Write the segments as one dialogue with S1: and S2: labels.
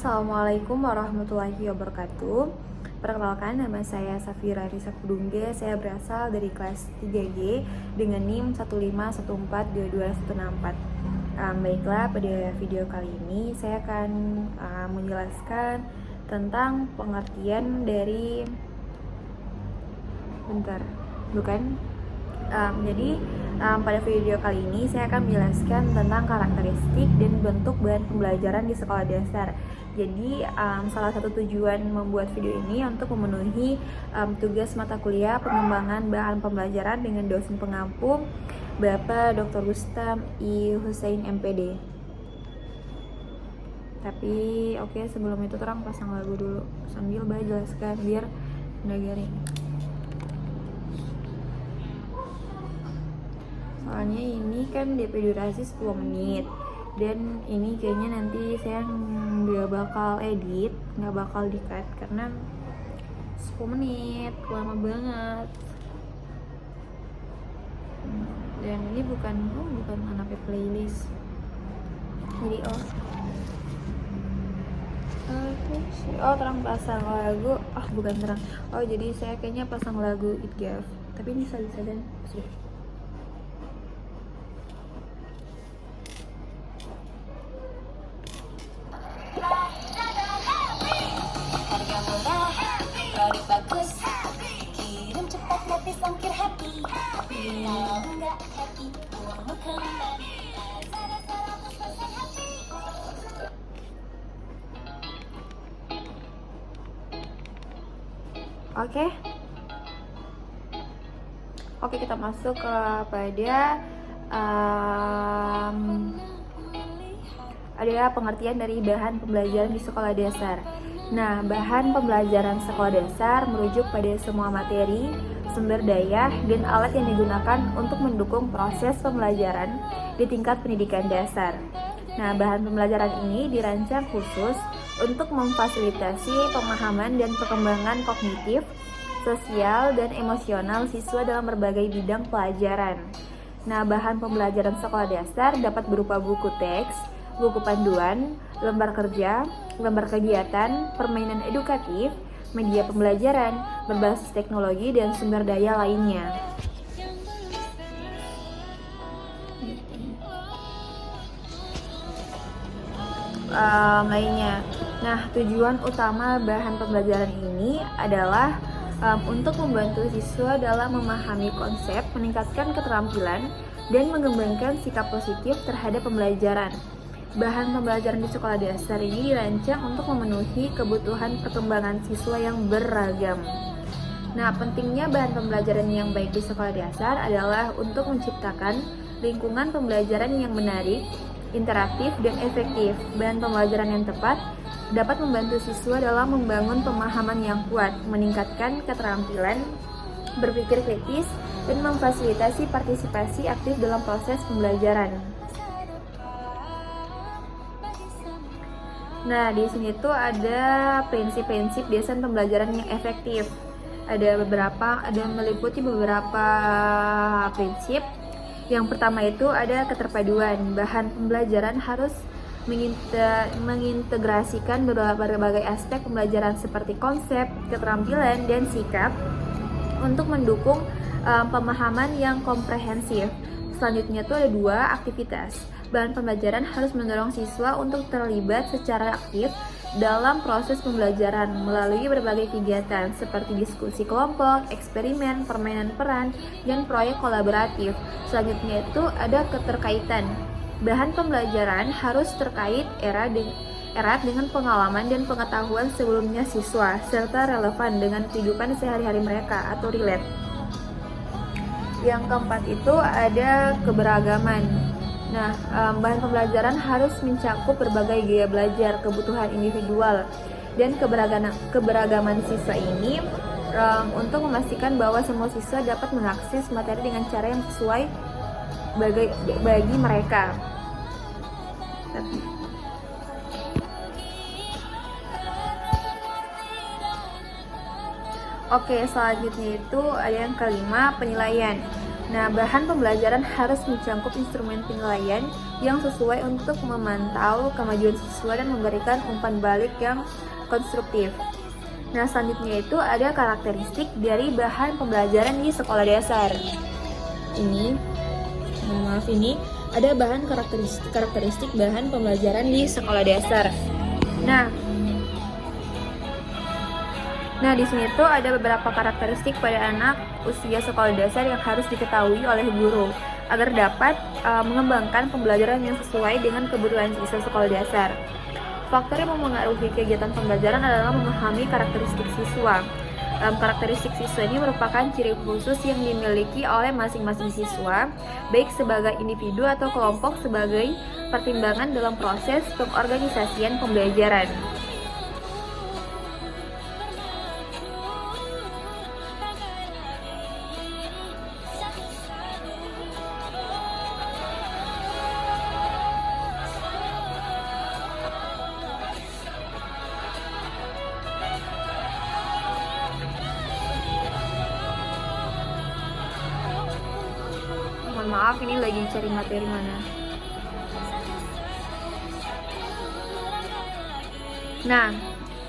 S1: Assalamualaikum warahmatullahi wabarakatuh. Perkenalkan, nama saya Safira Risa Pudungge. Saya berasal dari kelas 3G dengan NIM 151422164. Baiklah, pada video kali ini saya akan menjelaskan tentang pengertian dari pada video kali ini saya akan menjelaskan tentang karakteristik dan bentuk bahan pembelajaran di sekolah dasar. Jadi salah satu tujuan membuat video ini untuk memenuhi tugas mata kuliah pengembangan bahan pembelajaran dengan dosen pengampu Bapak Dr. Rustam I. Hussein MPD. Tapi sebelum itu terang pasang lagu dulu sambil jelaskan biar udah garing. Soalnya ini kan DP durasi 10 menit dan ini kayaknya nanti saya nggak bakal edit, nggak bakal di-cut karena 10 menit lama banget. Dan ini bukan anaknya playlist. Jadi terang pasang lagu. Bukan terang. Jadi saya kayaknya pasang lagu It Gave. Tapi ini saja sih. Oke, kita masuk kepada ada pengertian dari bahan pembelajaran di sekolah dasar. Nah, bahan pembelajaran sekolah dasar merujuk pada semua materi, sumber daya, dan alat yang digunakan untuk mendukung proses pembelajaran di tingkat pendidikan dasar. Nah, bahan pembelajaran ini dirancang khusus untuk memfasilitasi pemahaman dan perkembangan kognitif, sosial, dan emosional siswa dalam berbagai bidang pelajaran. Nah, bahan pembelajaran sekolah dasar dapat berupa buku teks, buku panduan, lembar kerja, lembar kegiatan, permainan edukatif, media pembelajaran, berbasis teknologi, dan sumber daya lainnya. Nah, tujuan utama bahan pembelajaran ini adalah untuk membantu siswa dalam memahami konsep, meningkatkan keterampilan, dan mengembangkan sikap positif terhadap pembelajaran. Bahan pembelajaran di sekolah dasar ini dirancang untuk memenuhi kebutuhan perkembangan siswa yang beragam. Nah, pentingnya bahan pembelajaran yang baik di sekolah dasar adalah untuk menciptakan lingkungan pembelajaran yang menarik, interaktif, dan efektif. Bahan pembelajaran yang tepat dapat membantu siswa dalam membangun pemahaman yang kuat, meningkatkan keterampilan berpikir kritis, dan memfasilitasi partisipasi aktif dalam proses pembelajaran. Nah, di sini tuh ada prinsip-prinsip desain pembelajaran yang efektif. Ada meliputi beberapa prinsip. Yang pertama itu ada keterpaduan. Bahan pembelajaran harus mengintegrasikan berbagai aspek pembelajaran seperti konsep, keterampilan, dan sikap untuk mendukung pemahaman yang komprehensif. Selanjutnya itu ada 2 aktivitas. Bahan pembelajaran harus mendorong siswa untuk terlibat secara aktif dalam proses pembelajaran melalui berbagai kegiatan seperti diskusi kelompok, eksperimen, permainan peran, dan proyek kolaboratif. Selanjutnya itu ada keterkaitan. Bahan pembelajaran harus terkait erat dengan pengalaman dan pengetahuan sebelumnya siswa, serta relevan dengan kehidupan sehari-hari mereka atau relate. Yang keempat itu ada keberagaman. Nah, bahan pembelajaran harus mencakup berbagai gaya belajar, kebutuhan individual, dan keberagaman siswa ini untuk memastikan bahwa semua siswa dapat mengakses materi dengan cara yang sesuai bagi mereka. Selanjutnya itu ada yang kelima, penilaian. Nah, bahan pembelajaran harus mencakup instrumen penilaian yang sesuai untuk memantau kemajuan siswa dan memberikan umpan balik yang konstruktif. Nah, selanjutnya itu ada karakteristik dari bahan pembelajaran di sekolah dasar. Ini ada bahan karakteristik bahan pembelajaran di sekolah dasar. Nah, di sini tuh ada beberapa karakteristik pada anak usia sekolah dasar yang harus diketahui oleh guru agar dapat mengembangkan pembelajaran yang sesuai dengan kebutuhan siswa sekolah dasar. Faktor yang memengaruhi kegiatan pembelajaran adalah memahami karakteristik siswa. Karakteristik siswa ini merupakan ciri khusus yang dimiliki oleh masing-masing siswa, baik sebagai individu atau kelompok sebagai pertimbangan dalam proses pengorganisasian pembelajaran. Mohon maaf, ini lagi cari materi mana. Nah,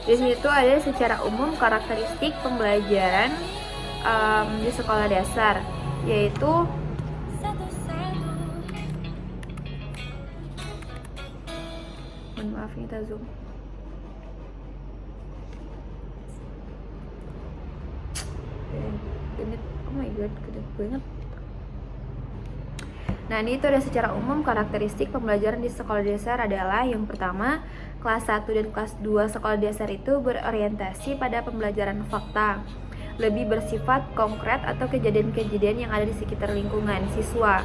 S1: di sini tuh ada secara umum karakteristik pembelajaran di sekolah dasar, yaitu mohon maaf ini kita zoom. Oh my god, gede banget. Nah, ini itu ada secara umum karakteristik pembelajaran di sekolah dasar adalah yang pertama, kelas 1 dan kelas 2 sekolah dasar itu berorientasi pada pembelajaran fakta, lebih bersifat konkret atau kejadian-kejadian yang ada di sekitar lingkungan siswa.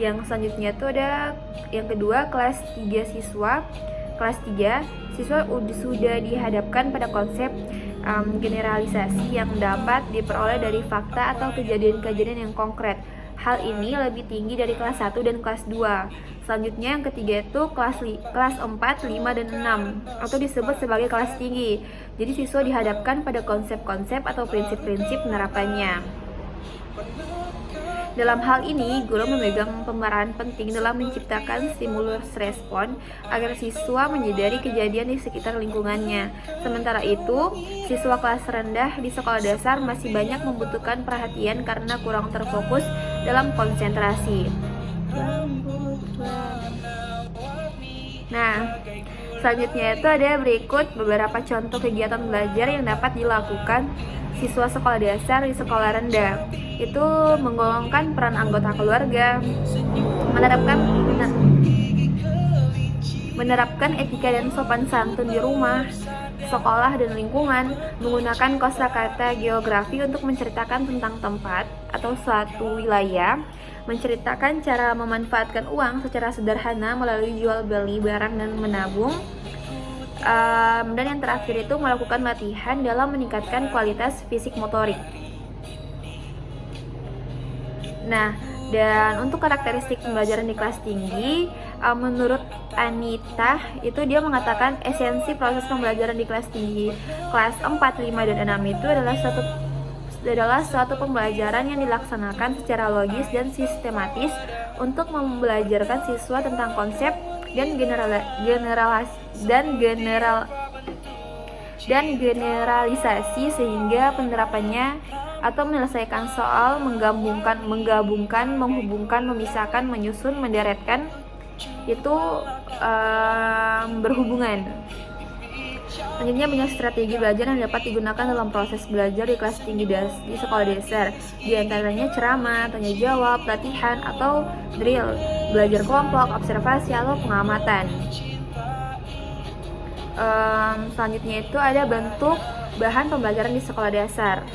S1: Yang selanjutnya itu ada yang kedua, kelas 3 siswa. Kelas 3 siswa sudah dihadapkan pada konsep generalisasi yang dapat diperoleh dari fakta atau kejadian-kejadian yang konkret. Hal ini lebih tinggi dari kelas 1 dan kelas 2. Selanjutnya yang ketiga itu kelas 4, 5, dan 6 atau disebut sebagai kelas tinggi. Jadi siswa dihadapkan pada konsep-konsep atau prinsip-prinsip penerapannya. Dalam hal ini, guru memegang pemeran penting dalam menciptakan stimulus respon agar siswa menyadari kejadian di sekitar lingkungannya. Sementara itu, siswa kelas rendah di sekolah dasar masih banyak membutuhkan perhatian karena kurang terfokus dalam konsentrasi. Nah, selanjutnya itu ada berikut beberapa contoh kegiatan belajar yang dapat dilakukan siswa sekolah dasar di sekolah rendah. Itu menggolongkan peran anggota keluarga, menerapkan etika dan sopan santun di rumah, sekolah, dan lingkungan, menggunakan kosakata geografi untuk menceritakan tentang tempat atau suatu wilayah, menceritakan cara memanfaatkan uang secara sederhana melalui jual beli barang dan menabung, dan yang terakhir itu melakukan latihan dalam meningkatkan kualitas fisik motorik. Nah, dan untuk karakteristik pembelajaran di kelas tinggi, menurut Anita, itu dia mengatakan esensi proses pembelajaran di kelas tinggi kelas 4, 5, dan 6 itu adalah suatu pembelajaran yang dilaksanakan secara logis dan sistematis untuk membelajarkan siswa tentang konsep dan generalisasi sehingga penerapannya atau menyelesaikan soal menggabungkan, menghubungkan, memisahkan, menyusun, menderetkan itu berhubungan. Selanjutnya banyak strategi belajar yang dapat digunakan dalam proses belajar di kelas tinggi di sekolah dasar. Di antaranya ceramah, tanya jawab, latihan atau drill, belajar kelompok, observasi atau pengamatan. Selanjutnya itu ada bentuk bahan pembelajaran di sekolah dasar.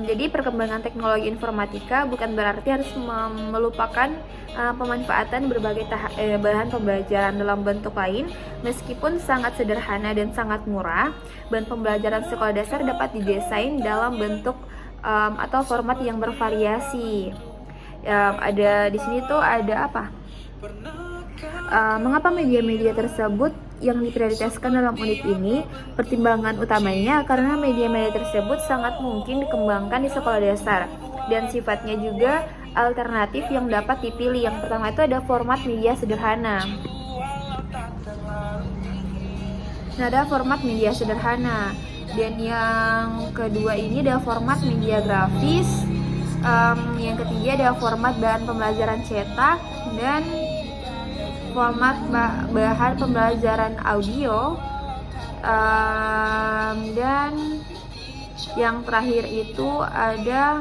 S1: Jadi perkembangan teknologi informatika bukan berarti harus melupakan pemanfaatan berbagai bahan pembelajaran dalam bentuk lain. Meskipun sangat sederhana dan sangat murah, bahan pembelajaran sekolah dasar dapat didesain dalam bentuk atau format yang bervariasi. Ada di sini tuh ada apa? Mengapa media-media tersebut yang diprioritaskan dalam unit ini? Pertimbangan utamanya karena media-media tersebut sangat mungkin dikembangkan di sekolah dasar dan sifatnya juga alternatif yang dapat dipilih. Yang pertama itu ada format media sederhana. Nah, ada format media sederhana. Dan yang kedua ini ada format media grafis. Yang ketiga ada format bahan pembelajaran cetak dan format bahan pembelajaran audio. Dan yang terakhir itu ada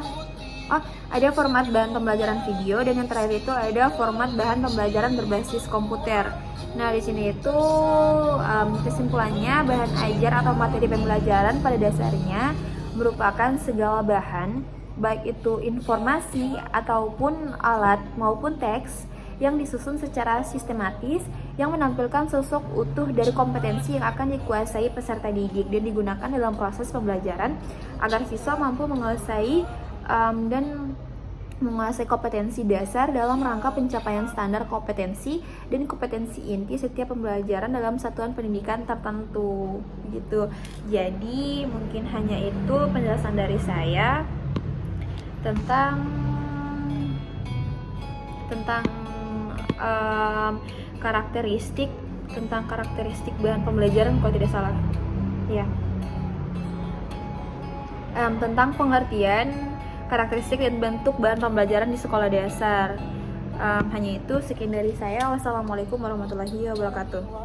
S1: format bahan pembelajaran video, dan yang terakhir itu ada format bahan pembelajaran berbasis komputer. Nah, di sini itu kesimpulannya, bahan ajar atau materi pembelajaran pada dasarnya merupakan segala bahan, baik itu informasi ataupun alat maupun teks, yang disusun secara sistematis yang menampilkan sosok utuh dari kompetensi yang akan dikuasai peserta didik dan digunakan dalam proses pembelajaran agar siswa mampu menguasai kompetensi dasar dalam rangka pencapaian standar kompetensi dan kompetensi inti setiap pembelajaran dalam satuan pendidikan tertentu gitu. Jadi mungkin hanya itu penjelasan dari saya tentang karakteristik bahan pembelajaran kalau tidak salah ya. Tentang pengertian karakteristik dan bentuk bahan pembelajaran di sekolah dasar. Hanya itu, sekian dari saya. Wassalamualaikum warahmatullahi wabarakatuh.